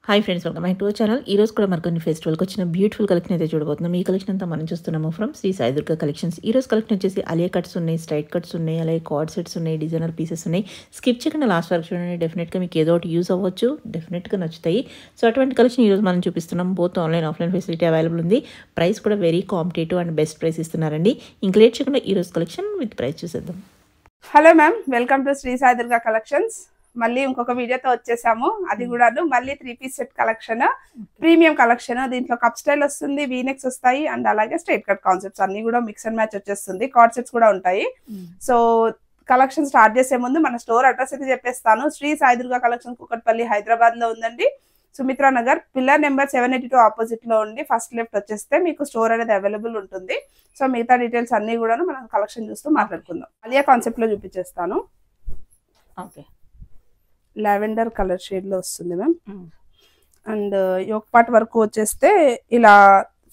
Hi friends, welcome back to our channel. ఈ రోజు కూడా మరికొన్ని ఫెస్టివల్కి వచ్చిన బ్యూటిఫుల్ కలెక్షన్ అయితే చూడబోతున్నాం. ఈ కలెక్షన్ అంతా మనం చూస్తున్నాము ఫ్రమ్ శ్రీ సాయి దుర్గా కలెక్షన్స్. ఈ రోజు కలెక్షన్ వచ్చేసి అలియా కట్స్ ఉన్నాయి, స్ట్రైట్ కట్స్ ఉన్నాయి, అలాగే కార్డ్ సెట్స్ ఉన్నాయి, డిజైనర్ పీసెస్ ఉన్నాయి. స్కిప్ చేయకుండా లాస్ట్ వరకు చూడండి. డెఫినెట్గా మీకు ఏదో ఒకటి యూస్ అవ్వచ్చు, డెఫినెట్గా నచ్చుతాయి. సో అటువంటి కలెక్షన్ ఈరోజు మనం చూపిస్తున్నాం. Both online offline facility available ఉంది. ప్రైస్ కూడా very competitive and best price ఇస్తున్నారండి. ఇంక లేట్ చేయకుండా ఈ రోజు కలెక్షన్ విత్ ప్రైస్ చూసేద్దాం. Hello ma'am, welcome to Shri Sai Durga collections. మళ్ళీ ఇంకొక వీడియోతో వచ్చేసాము. అది కూడా మళ్ళీ 3 piece set collection, premium collection. దీంట్లో కప్ స్టైల్ వస్తుంది, వీనెక్స్ వస్తాయి, అండ్ అలాగే స్ట్రైట్ కట్ కాన్సెప్ట్స్ అన్ని కూడా మిక్స్ అండ్ మ్యాచ్ వచ్చేస్తుంది. కార్డ్ సెట్స్ కూడా ఉంటాయి. సో కలెక్షన్ స్టార్ట్ చేసే ముందు మన స్టోర్ అడ్రస్ అయితే చెప్పేస్తాను. శ్రీ సాయి దుర్గా కలెక్షన్ కుకట్పల్లి, హైదరాబాద్ లో ఉందండి. Sumitra Nagar pillar number 782 opposite లో ఉండి ఫస్ట్ లెఫ్ట్ వచ్చేస్తే మీకు స్టోర్ అనేది అవైలబుల్ ఉంటుంది. సో మిగతా డీటెయిల్స్ అన్ని కూడా మనం కలెక్షన్ చూస్తూ మాట్లాడుకుందాం. అలియా కాన్సెప్ట్ లో చూపించేస్తాను. ఓకే, లావెండర్ కలర్ షేడ్ లో వస్తుంది ma'am. And yoke part work వచ్చేస్తే ఇలా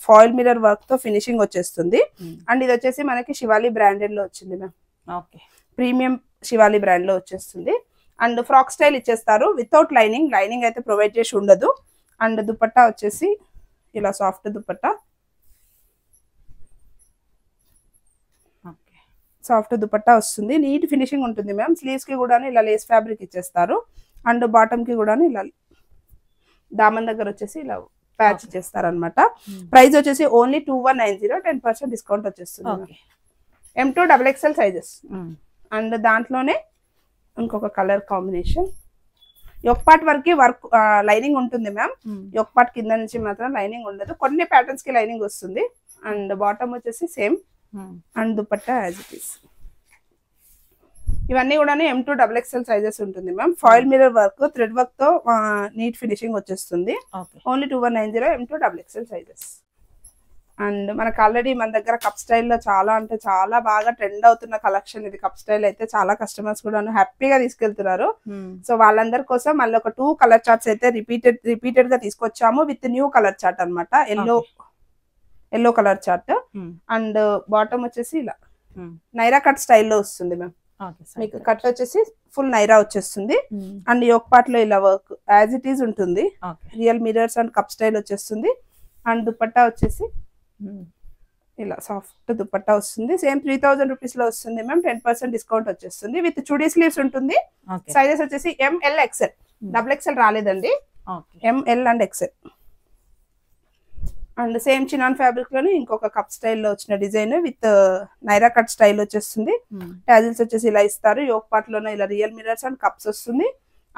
ఫాయిల్ మిర్రర్ వర్క్ తో ఫినిషింగ్ వచ్చేస్తుంది. అండ్ ఇది వచ్చేసి మనకి శివాలి బ్రాండెడ్ లో వచ్చింది ma'am. Okay, premium Shivali brand లో వచ్చేస్తుంది. అండ్ ఫ్రాక్ స్టైల్ ఇచ్చేస్తారు వితౌట్ లైనింగ్. లైనింగ్ అయితే ప్రొవైడ్ చేసి ఉండదు. అండ్ దుపట్టా వచ్చేసి ఇలా సాఫ్ట్ దుపట్టా, సాఫ్ట్ దుపట్టా వస్తుంది. నీట్ ఫినిషింగ్ ఉంటుంది మ్యామ్. స్లీవ్స్ కి కూడా ఇలా లేస్ ఫ్యాబ్రిక్ ఇచ్చేస్తారు. అండ్ బాటమ్ కి కూడా ఇలా దామన్ దగ్గర వచ్చేసి ఇలా ప్యాచ్ ఇచ్చేస్తారు అనమాట. ప్రైస్ వచ్చేసి ఓన్లీ 2190, 10% డిస్కౌంట్ వచ్చేస్తుంది. M2 XXL sizes. అండ్ దాంట్లోనే ఇంకొక కలర్ కాంబినేషన్. యోక్ పార్ట్ వరకు లైనింగ్ ఉంటుంది మ్యామ్. యోక్ పార్ట్ కింద నుంచి మాత్రం లైనింగ్ ఉండదు. కొన్ని ప్యాటర్న్స్ కి లైనింగ్ వస్తుంది. అండ్ బాటమ్ వచ్చేసి same. And dupatta as it is. ఇవన్నీ కూడా M2 XXL సైజెస్ ఉంటుంది ma'am. Foil mirror work, thread work తో నీట్ ఫినిషింగ్ వచ్చేస్తుంది. Only 2190, M2 XXL sizes. And మనకు ఆల్రెడీ మన దగ్గర కప్ స్టైల్లో చాలా అంటే చాలా బాగా ట్రెండ్ అవుతున్న కలెక్షన్ ఇది. కప్ స్టైల్ అయితే చాలా కస్టమర్స్ కూడా హ్యాపీగా తీసుకెళ్తున్నారు. సో వాళ్ళందరి కోసం మళ్ళీ ఒక 2 కలర్ చార్ట్స్ అయితే రిపీటెడ్ గా తీసుకొచ్చాము విత్ న్యూ కలర్ చార్ట్ అనమాట. Yellow colour chart. And bottom వచ్చేసి ఇలా నైరా కట్ స్టైల్లో వస్తుంది మ్యామ్. మీకు కట్ వచ్చేసి ఫుల్ నైరా వచ్చేస్తుంది. అండ్ యోక్ పార్ట్ లో ఇలా వర్క్ యాజ్ ఇట్ ఈజ్ ఉంటుంది. Real mirrors and cup style వచ్చేస్తుంది. అండ్ దుపట్టా వచ్చేసి ఇలా సాఫ్ట్ దుపట్టా వస్తుంది. సేమ్ 3000 రూపీస్ లో వస్తుంది మ్యామ్. 10% డిస్కౌంట్ వచ్చేస్తుంది. విత్ చుడీ స్లీవ్స్ ఉంటుంది. సైజెస్ వచ్చేసి ML XL, XXL రాలేదండి. ML and XL. And same chinon fabric లోనే ఇంకొక కప్ స్టైల్లో వచ్చిన design with Naira cut style వచ్చేస్తుంది. టాజిల్స్ వచ్చేసి ఇలా ఇస్తారు. యోక్ పార్ట్ లోనే ఇలా రియల్ మిరర్స్ అండ్ కప్స్ వస్తుంది.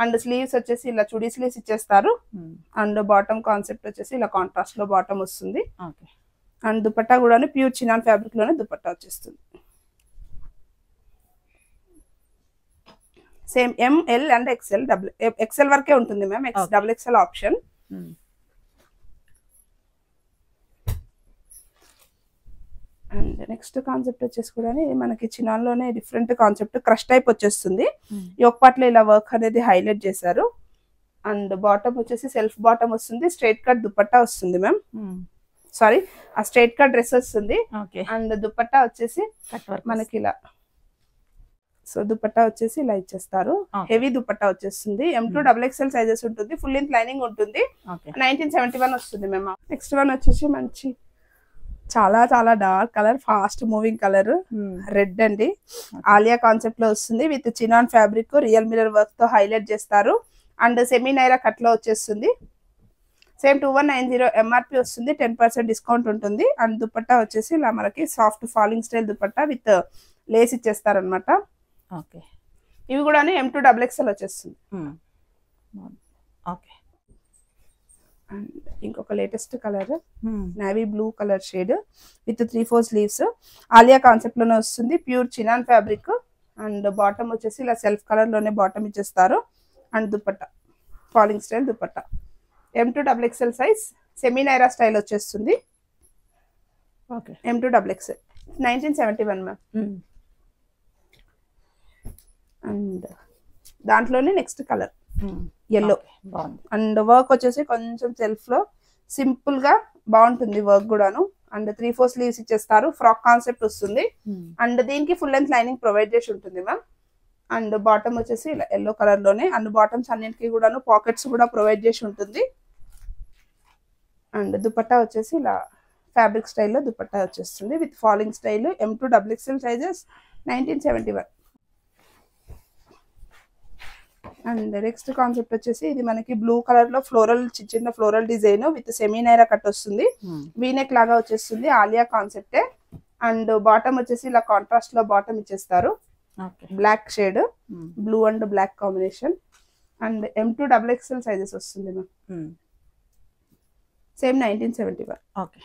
అండ్ స్లీవ్స్ వచ్చేసి ఇలా చుడీ స్లీవ్స్ ఇచ్చేస్తారు. అండ్ బాటమ్ కాన్సెప్ట్ వచ్చేసి ఇలా కాంట్రాస్ట్ లో బాటమ్ వస్తుంది. అండ్ దుపట్టా కూడా ప్యూర్ చినాన్ ఫ్యాబ్రిక్ లోనే దుపట్టా వచ్చేస్తుంది. Same ML and XL, XL వరకే ఉంటుంది ma'am. XXL option. And next concept వచ్చేసి కూడా మనకి చినాన్ లోనే డిఫరెంట్ కాన్సెప్ట్, క్రష్ టైప్ వచ్చేస్తుంది. యోక్ పార్ట్ లో ఇలా వర్క్ అనేది హైలైట్ చేశారు. అండ్ బాటమ్ వచ్చేసి సెల్ఫ్ బాటమ్ వస్తుంది. స్ట్రైట్ కట్ దుపట్టా వస్తుంది మ్యామ్. సారీ, ఆ స్ట్రైట్ కట్ డ్రెస్ వస్తుంది. అండ్ దుపట్టా వచ్చేసి మనకి ఇలా, సో దుపట్టా వచ్చేసి ఇలా ఇచ్చేస్తారు. హెవీ దుపట్టా వచ్చేస్తుంది. M2 XXL సైజెస్ ఉంటుంది. ఫుల్ లెంత్ లైనింగ్ ఉంటుంది. 1971 వస్తుంది మేము. నెక్స్ట్ వన్ వచ్చేసి మంచి చాలా చాలా dark colour, fast moving colour, red అండి. ఆలియా కాన్సెప్ట్ లో వస్తుంది. With chinon fabric, real mirror work తో హైలైట్ చేస్తారు. అండ్ సెమీ నైరా కట్ లో వచ్చేస్తుంది. సేమ్ 2190 MRP వస్తుంది. 10% డిస్కౌంట్ ఉంటుంది. అండ్ దుపట్టా వచ్చేసి ఇలా మనకి soft falling style dupatta with lace ఇచ్చేస్తారు అనమాట. ఇవి కూడా M2 XXL వచ్చేస్తుంది. అండ్ ఇంకొక latest colour navy blue colour shade with 3/4 sleeves. Alia concept లోనే వస్తుంది. Pure chinon fabric. And bottom వచ్చేసి ఇలా సెల్ఫ్ కలర్ లోనే బాటమ్ ఇచ్చేస్తారు. And dupatta falling style dupatta. M2 XXL size, semi Naira style వచ్చేస్తుంది. M2 XXL 1971 ma'am. అండ్ దాంట్లోనే next colour yellow. And work వచ్చేసి కొంచెం సెల్ఫ్ లో సింపుల్ గా బాగుంటుంది వర్క్ కూడాను. అండ్ 3/4 స్లీవ్స్ ఇచ్చేస్తారు. ఫ్రాక్ కాన్సెప్ట్ వస్తుంది. అండ్ దీనికి ఫుల్ లెంత్ లైనింగ్ ప్రొవైడ్ చేసి ఉంటుంది మ్యామ్. అండ్ బాటమ్ వచ్చేసి ఇలా ఎల్లో కలర్ లోనే. అండ్ బాటమ్స్ అన్నింటికి కూడాను పాకెట్స్ కూడా ప్రొవైడ్ చేసి ఉంటుంది. అండ్ దుపట్టా వచ్చేసి ఇలా ఫ్యాబ్రిక్ స్టైల్లో దుపట్టా వచ్చేస్తుంది with falling style M2 XXL sizes 1971. And next concept వచ్చేసి ఇది మనకి బ్లూ కలర్ లో ఫ్లోరల్ చిన్న floral design with semi Naira cut వస్తుంది, వీనెక్ లాగా వచ్చేస్తుంది, ఆలియా కాన్సెప్టే. అండ్ బాటమ్ వచ్చేసి ఇలా కాంట్రాస్ట్ లో బాటమ్ ఇచ్చేస్తారు, black shade, blue and black combination. And M2 XXL sizes వస్తుంది ma'am, same 1971. Okay.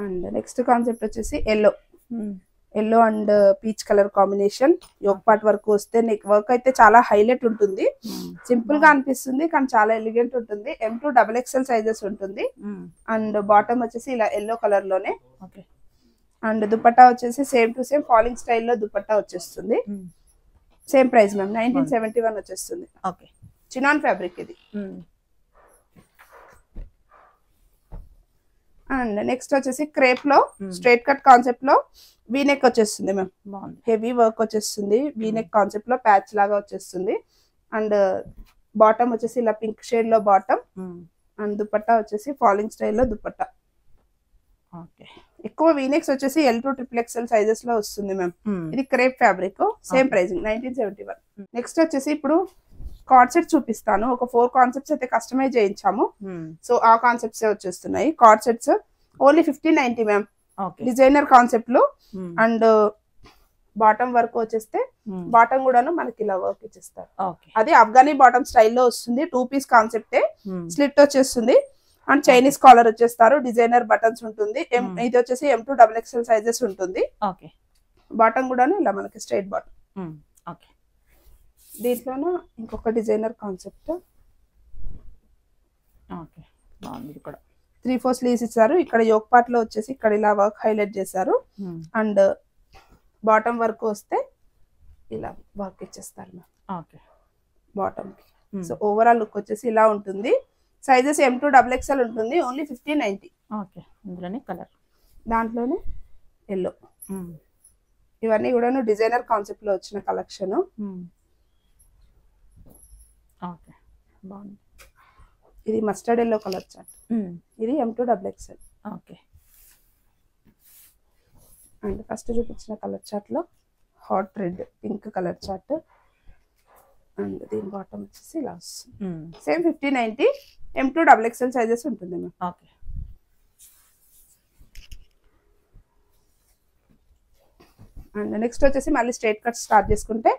And next concept వచ్చేసి yellow and peach colour combination. Yoke part work వస్తే నెక్ వర్క్ అయితే చాలా హైలైట్ ఉంటుంది, సింపుల్ గా అనిపిస్తుంది కానీ చాలా ఎలిగెంట్ ఉంటుంది. M2 XXL సైజెస్ ఉంటుంది. అండ్ బాటమ్ వచ్చేసి ఇలా ఎల్లో కలర్ లోనే. అండ్ దుపట్టా వచ్చేసి సేమ్ టు సేమ్ ఫాలింగ్ స్టైల్లో దుపట్టా వచ్చేస్తుంది. సేమ్ ప్రైస్ మ్యామ్, 1971 వచ్చేస్తుంది. ఓకే. చినాన్ ఫ్యాబ్రిక్ ఇది. అండ్ నెక్స్ట్ వచ్చేసి క్రేప్ లో స్ట్రైట్ కట్ కాన్సెప్ట్ లో వీనెక్ వచ్చేస్తుంది మ్యామ్, హెవీ వర్క్ వచ్చేస్తుంది, వీనెక్ కాన్సెప్ట్ లో ప్యాచ్ లాగా వచ్చేస్తుంది. అండ్ బాటమ్ వచ్చేసి ఇలా పింక్ షేడ్ లో బాటమ్. అండ్ దుపట్టా వచ్చేసి ఫాలింగ్ స్టైల్లో దుపట్టా. ఎక్కువ వీనెక్స్ వచ్చేసి L2 XXL సైజెస్ లో వస్తుంది మ్యామ్. ఇది crepe fabric, same pricing 1971. Next వచ్చేసి ఇప్పుడు కార్డ్ సెట్ చూపిస్తాను. ఒక 4 కాన్సెప్ట్స్ అయితే కస్టమైజ్ చేయించాము, సో ఆ కాన్సెప్ట్స్ వచ్చేస్తున్నాయి. Card sets only 1590 ma'am, designer concept లో. అండ్ బాటమ్ వర్క్ వచ్చేస్తే బాటమ్ కూడాను మనకి ఇలా వర్క్ ఇచ్చేస్తారు, అది ఆఫ్ఘనీ బాటమ్ స్టైల్లో వస్తుంది. 2 పీస్ కాన్సెప్టే, స్లిట్ వచ్చేస్తుంది. అండ్ చైనీస్ కాలర్ వచ్చేస్తారు, డిజైనర్ బటన్స్ ఉంటుంది. ఇది వచ్చేసి M2 XXL సైజెస్ ఉంటుంది. బాటమ్ కూడాను ఇలా మనకి స్ట్రైట్ బాటమ్. దీంట్లోనూ ఇంకొక డిజైనర్ కాన్సెప్ట్, 3/4 స్లీవ్స్ ఇచ్చారు. ఇక్కడ యోక్ పార్ట్ లో వచ్చేసి ఇక్కడ ఇలా వర్క్ హైలైట్ చేశారు. అండ్ బాటమ్ వర్క్ వస్తే ఇలా వర్క్ ఇచ్చేస్తారు బాటమ్ కి. సో ఓవరాల్ లుక్ వచ్చేసి ఇలా ఉంటుంది. సైజెస్ M2 XXL ఉంటుంది, ఓన్లీ 1590. దాంట్లోనే ఎల్లో. ఇవన్నీ కూడా డిజైనర్ కాన్సెప్ట్ లో వచ్చిన కలెక్షన్. ఇది మస్టర్డ్ ఎల్లో కలర్ చార్ట్, ఇది M2 XXL. అండ్ ఫస్ట్ చూపించిన కలర్ చార్ట్ లో hot red pink colour chart. And దీని బాటమ్ వచ్చేసి ఇలా వస్తుంది, సేమ్ 1590. M2 XXL సైజెస్ ఉంటుంది మ్యామ్. అండ్ నెక్స్ట్ వచ్చేసి మళ్ళీ స్ట్రైట్ కట్ స్టార్ట్ చేసుకుంటే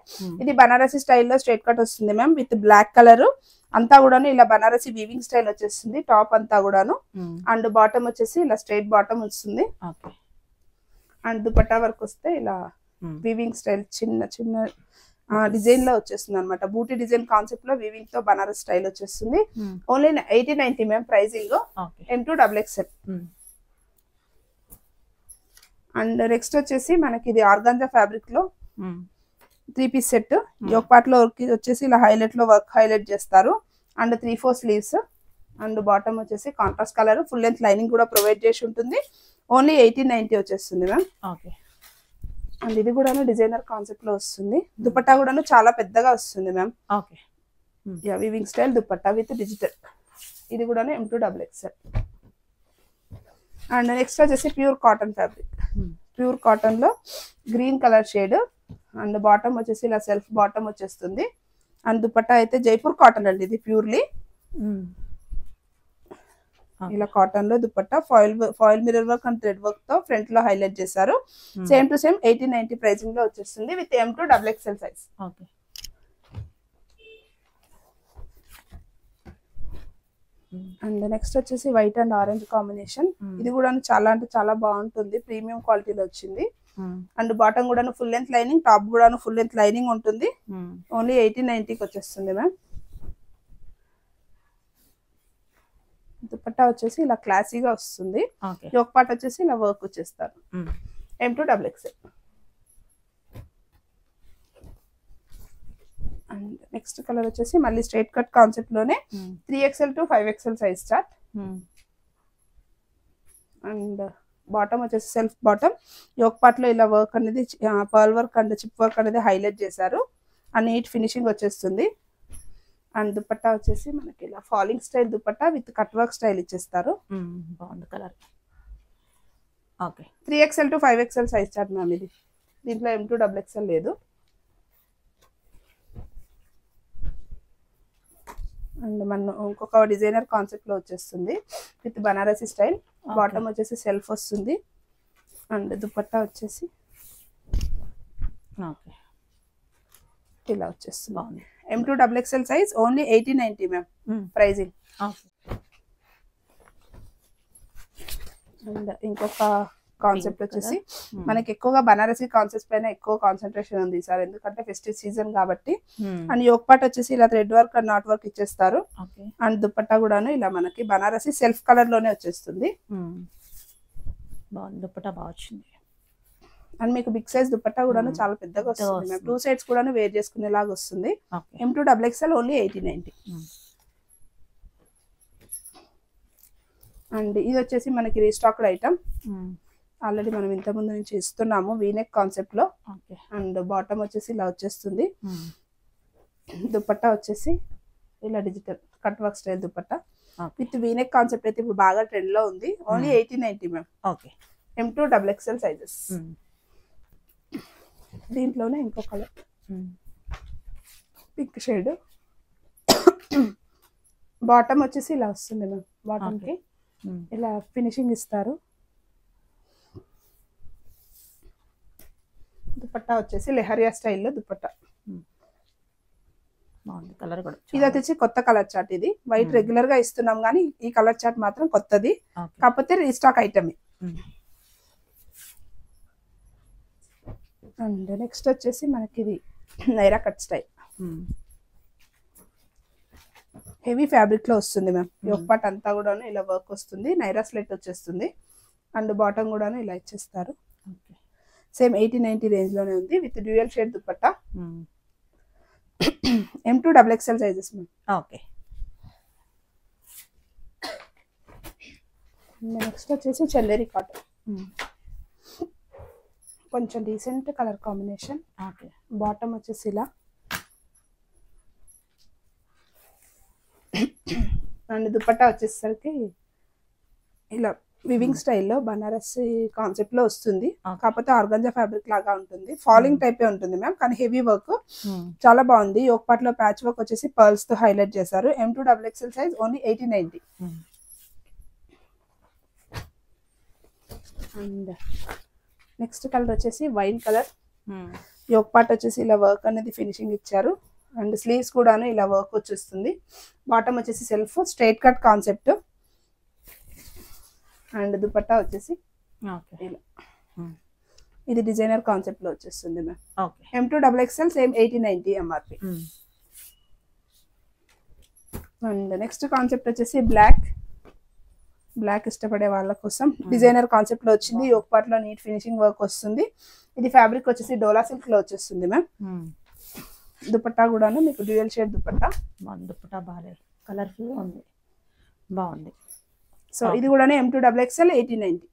ఇది బనారసి స్టైల్లో స్ట్రైట్ కట్ వస్తుంది మ్యామ్, విత్ బ్లాక్ కలర్ అంతా కూడాను ఇలా బనారసి వీవింగ్ స్టైల్ వచ్చేస్తుంది, టాప్ అంతా కూడాను. అండ్ బాటమ్ వచ్చేసి ఇలా స్ట్రైట్ బాటమ్ వస్తుంది. అండ్ దుపట్టా వర్క్ వస్తే ఇలా వీవింగ్ స్టైల్ చిన్న చిన్న డిజైన్ లో వచ్చేస్తుంది అనమాట. బూటీ డిజైన్ కాన్సెప్ట్ లో వీవింగ్ తో బనారస్ స్టైల్ వచ్చేస్తుంది. Only 1890 ma'am pricing, M2 XXL. And next వచ్చేసి మనకి ఇది ఆర్గాంజా ఫ్యాబ్రిక్ లో 3 పీస్ సెట్. యోక్ పార్ట్ లో వచ్చేసి ఇలా హైలైట్ లో వర్క్ హైలైట్ చేస్తారు. And 3/4 sleeves. అండ్ బాటమ్ వచ్చేసి contrast colour, full length lining కూడా ప్రొవైడ్ చేసి ఉంటుంది. ఓన్లీ 1890 వచ్చేస్తుంది మ్యామ్. అండ్ ఇది కూడా డిజైనర్ కాన్సెప్ట్ లో వస్తుంది. దుపట్టా కూడా చాలా పెద్దగా వస్తుంది ma'am, weaving style dupatta with digital. ఇది కూడా M2 XXL. అండ్ నెక్స్ట్ వచ్చేసి pure cotton fabric, pure cotton లో green colour shade. And bottom వచ్చేసి ఇలా సెల్ఫ్ బాటమ్ వచ్చేస్తుంది. అండ్ దుపట్టా అయితే జైపూర్ కాటన్ అండి, ఇది ప్యూర్లీ ఇలా కాటన్ లో dupatta foil mirror work and thread work తో ఫ్రంట్ లో హైలైట్ చేశారు. సేమ్ టు సేమ్ 1890 ప్రైసింగ్ లో వచ్చేస్తుంది, with M2 XXL size. And next వచ్చేసి వైట్ అండ్ ఆరెంజ్ కాంబినేషన్. ఇది కూడా చాలా అంటే చాలా బాగుంటుంది, ప్రీమియం క్వాలిటీలో వచ్చింది. అండ్ బాటమ్ కూడా ఫుల్ లెంత్ లైనింగ్, టాప్ కూడా ఫుల్ లెంత్ లైనింగ్ ఉంటుంది. ఓన్లీ 1890కి వచ్చేస్తుంది మ్యామ్. దుపట్టా వచ్చేసి ఇలా క్లాసీగా వస్తుంది. యోక్ పార్ట్ వచ్చేసి ఇలా వర్క్ వచ్చేస్తారు, M2 XXL. And next colour వచ్చేసి మళ్ళీ స్ట్రైట్ కట్ కాన్సెప్ట్ లోనే 3XL to 5XL size chart. And bottom వచ్చేసి సెల్ఫ్ బాటమ్. యోక్ పార్ట్ లో ఇలా వర్క్ అనేది pearl work and chip work అనేది హైలైట్ చేశారు. ఆ నీట్ ఫినిషింగ్ వచ్చేస్తుంది. అండ్ దుపట్టా వచ్చేసి మనకి ఇలా falling style dupatta with cut work style ఇచ్చేస్తారు. బాగుంది colour. Okay 3XL to 5XL size chart ma'am ఇది. దీంట్లో M2 XXL లేదు. అండ్ మన ఇంకొక డిజైనర్ కాన్సెప్ట్ లో వచ్చేస్తుంది విత్ బనారసి స్టైల్. బాటమ్ వచ్చేసి సెల్ఫ్ వస్తుంది. అండ్ దుపట్టా వచ్చేసి ఇలా వచ్చేస్తుంది. బాగుంది. M2 XXL size only 8090 ma'am pricing. And ఇంకొక కాన్సెప్ట్ వచ్చేసి మనకి ఎక్కువగా బనారసి కాన్సెప్ట్ పైన ఎక్కువ కాన్సన్ట్రేషన్ ఉంది సార్, ఎందుకంటే ఫెస్టివ్ సీజన్ కాబట్టి. అండ్ యోక్ పార్ట్ వచ్చేసి ఇలా thread work and not work ఇచ్చేస్తారు. అండ్ దుపట్టా కూడాను ఇలా మనకి బనారసి సెల్ఫ్ కలర్ లోనే వచ్చేస్తుంది. దుపట్టా బాగా వచ్చింది. అండ్ మీకు బిగ్ సైజ్ దుపట్టా కూడాను చాలా పెద్దగా వస్తుంది మ్యామ్. 2 సైడ్స్ కూడాను వేర్ చేసుకునేలాగా వస్తుంది. M2 XXL only 8090. అండ్ ఇది వచ్చేసి మనకి రీస్టాక్డ్ ఐటమ్. ఆల్రెడీ మనం ఇంత ముందు నుంచి ఇస్తున్నాము వీనెక్ కాన్సెప్ట్ లో. అండ్ బాటమ్ వచ్చేసి ఇలా వచ్చేస్తుంది. దుపట్టా వచ్చేసి ఇలా digital cut work style dupatta with V neck concept అయితే ఇప్పుడు బాగా ట్రెండ్ లో ఉంది. Only 8090 ma'am. M2 XXL sizes. దీంట్లోనే ఇంకో కలర్ పింక్ షేడ్. బాటమ్ వచ్చేసి ఇలా వస్తుంది మ్యామ్. బాటమ్ కి ఇలా ఫినిషింగ్ ఇస్తారు. దుపట్టా వచ్చేసి లెహరియా స్టైల్లో దుపట్టా. కలర్ కూడా ఇది వచ్చేసి కొత్త కలర్ చార్ట్. ఇది వైట్ రెగ్యులర్ గా ఇస్తున్నాం కానీ ఈ కలర్ చార్ట్ మాత్రం కొత్తది, కాకపోతే రీస్టాక్ ఐటమ్. అండ్ నెక్స్ట్ వచ్చేసి మనకి ఇది Naira cut style. Heavy fabric లో వస్తుంది మ్యామ్. యోక్ పార్ట్ అంతా కూడా ఇలా వర్క్ వస్తుంది. నైరా స్లెట్ వచ్చేస్తుంది. అండ్ బాటమ్ కూడా ఇలా ఇచ్చేస్తారు. సేమ్ 8090 రేంజ్ లోనే ఉంది with dual shade dupatta. M2 XXL sizes ma'am. Okay. Next వచ్చేసి చందేరి కాటన్. కొంచెం డీసెంట్ కలర్ కాంబినేషన్. బాటమ్ వచ్చేసి ఇలా. అండ్ దుపట్టా వచ్చేసరికి ఇలా వివింగ్ స్టైల్లో బనారసి కాన్సెప్ట్ లో వస్తుంది, కాకపోతే ఆర్గంజా ఫ్యాబ్రిక్ లాగా ఉంటుంది. ఫాలింగ్ టైప్ ఉంటుంది మ్యామ్, కానీ హెవీ వర్క్ చాలా బాగుంది. యోక్ పార్ట్ లో ప్యాచ్ వర్క్ వచ్చేసి పర్ల్స్ తో హైలైట్ చేశారు. M2 XXL size only 8090. And next colour వచ్చేసి వైన్ కలర్. యోక్ పార్ట్ వచ్చేసి ఇలా వర్క్ అనేది ఫినిషింగ్ ఇచ్చారు. అండ్ స్లీవ్స్ కూడాను ఇలా వర్క్ వచ్చేస్తుంది. బాటమ్ వచ్చేసి self straight cut concept. And dupatta వచ్చేసి ఇలా. ఇది డిజైనర్ కాన్సెప్ట్ లో వచ్చేస్తుంది ma'am. M2 XXL same 8090 MRP. And next concept వచ్చేసి బ్లాక్ ఇష్టపడే వాళ్ళ కోసం డిజైనర్ కాన్సెప్ట్ లో వచ్చింది. యోక్ పార్ట్ లో నీట్ ఫినిషింగ్ వర్క్ వస్తుంది. ఇది ఫ్యాబ్రిక్ వచ్చేసి డోలా సిల్క్ లో వచ్చేస్తుంది మ్యామ్. దుపట్టా కూడాను మీకు డ్యూయల్ షేడ్ దుపట్టా. దుపట్టా బాగా కలర్ఫుల్ ఉంది, బాగుంది. సో ఇది కూడా M2 XXL 8090.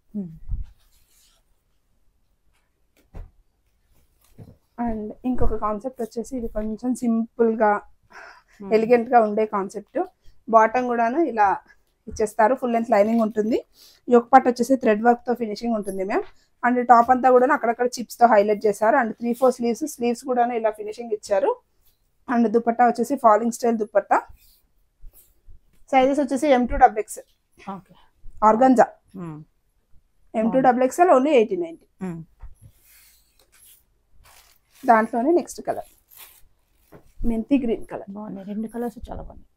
అండ్ ఇంకొక కాన్సెప్ట్ వచ్చేసి ఇది కొంచెం సింపుల్ గా ఎలిగెంట్ గా ఉండే కాన్సెప్ట్. బాటమ్ కూడాను ఇలా ఇచ్చేస్తారు. ఫుల్ లెంత్ లైనింగ్ ఉంటుంది. యోక్ పార్ట్ వచ్చేసి థ్రెడ్ వర్క్ తో ఫినిషింగ్ ఉంటుంది మ్యామ్. అండ్ టాప్ అంతా కూడా అక్కడక్కడ చిప్స్ తో హైలైట్ చేశారు. అండ్ 3-4 స్లీవ్స్ కూడా ఇలా ఫినిషింగ్ ఇచ్చారు. అండ్ దుపట్టా వచ్చేసి ఫాలింగ్ స్టైల్ దుపట్టా. సైజెస్ వచ్చేసి M2 XXL organza. M2 XXL only 8090. దాంట్లోనే నెక్స్ట్ కలర్ మెంతి గ్రీన్ కలర్. బాగున్నాయి, రెండు కలర్స్ చాలా బాగున్నాయి.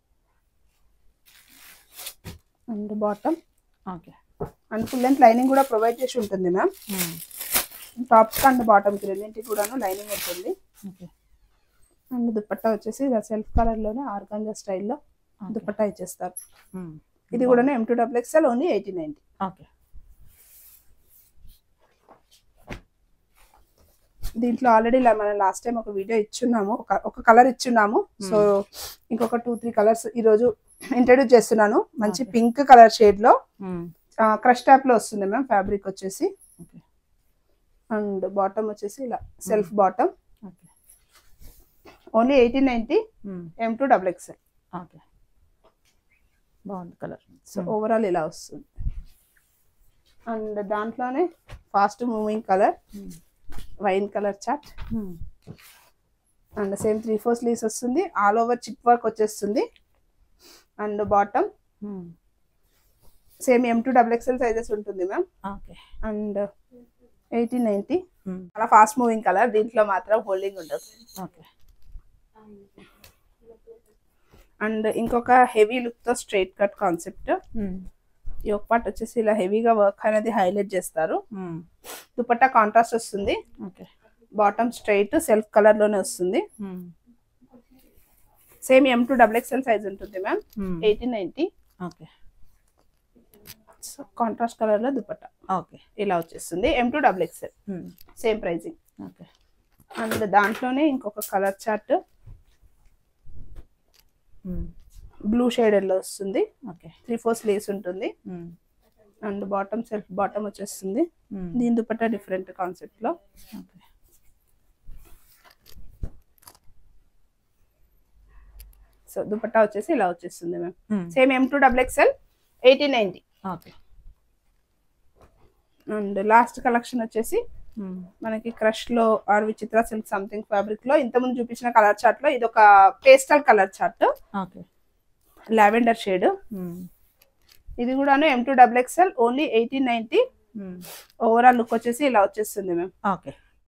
And bottom and full length lining కూడా ప్రొవైడ్ చేసి ఉంటుంది మ్యామ్. టాప్ అండ్ బాటమ్ కి రెండింటికి కూడాను లైనింగ్ ఉంటుంది. అండ్ దుపట్టా వచ్చేసి సెల్ఫ్ కలర్ లోనే ఆర్గాంజా స్టైల్లో దుపట్టా ఇచ్చేస్తారు. ఇది కూడా M2 XXL ఓన్లీ 8090. దీంట్లో ఆల్రెడీ మనం లాస్ట్ టైం ఒక వీడియో ఇచ్చున్నాము, ఒక కలర్ ఇచ్చున్నాము. సో ఇంకొక 2-3 కలర్స్ ఈ రోజు ఇంట్రడ్యూస్ చేస్తున్నాను. మంచి పింక్ కలర్ షేడ్ లో క్రష్ టాప్ లో వస్తుంది మ్యామ్ ఫ్యాబ్రిక్ వచ్చేసి. అండ్ బాటమ్ వచ్చేసి ఇలా self bottom. Only 1890 M2 XXL. Okay, బాగుంది కలర్. సో ఓవరాల్ ఇలా వస్తుంది. అండ్ దాంట్లోనే fast moving colour wine colour chart. And same 3/4 sleeves వస్తుంది. ఆల్ ఓవర్ చిప్ వర్క్ వచ్చేస్తుంది. And bottom same M2 XXL sizes ఉంటుంది ma'am. Okay, and 1890. చాలా fast moving colour. దీంట్లో మాత్రం హోల్డింగ్ ఉండదు. ఓకే. అండ్ ఇంకొక హెవీ లుక్ తో స్ట్రైట్ కట్ కాన్సెప్ట్. ఈ ఒక పార్ట్ వచ్చేసి ఇలా హెవీగా వర్క్ అనేది హైలైట్ చేస్తారు. దుపట్టా కాంట్రాస్ట్ వస్తుంది. బాటమ్ స్ట్రైట్ సెల్ఫ్ కలర్ లోనే వస్తుంది. సేమ్ M2 XXL సైజ్ ఉంటుంది మ్యామ్. 1890. సో కాంట్రాస్ట్ కలర్ లో దుపట్టా ఇలా వచ్చేస్తుంది. M2 XXL same pricing. And దాంట్లోనే ఇంకొక కలర్ చార్ట్ బ్లూ షేడెడ్ లో వస్తుంది. 3/4 స్లీవ్స్ ఉంటుంది. అండ్ బాటమ్ సెల్ఫ్ బాటమ్ వచ్చేస్తుంది. దీని దుపట్టా డిఫరెంట్ కాన్సెప్ట్ లో. సో దుపట్టా వచ్చేసి ఇలా వచ్చేస్తుంది ma'am. Same M2 XXL 1890. And last collection వచ్చేసి మనకి క్రష్ లో ఆర్ విచిత్ర సిల్క్ సంథింగ్ ఫ్యాబ్రిక్ లో ఇంతకుముందు చూపించిన కలర్ చార్ట్ లో ఇది ఒక pastel colour chart. Lavender shade. ఇది కూడాను M2 XXL only 1890. Overall look వచ్చేసి ఇలా వచ్చేస్తుంది మ్యామ్.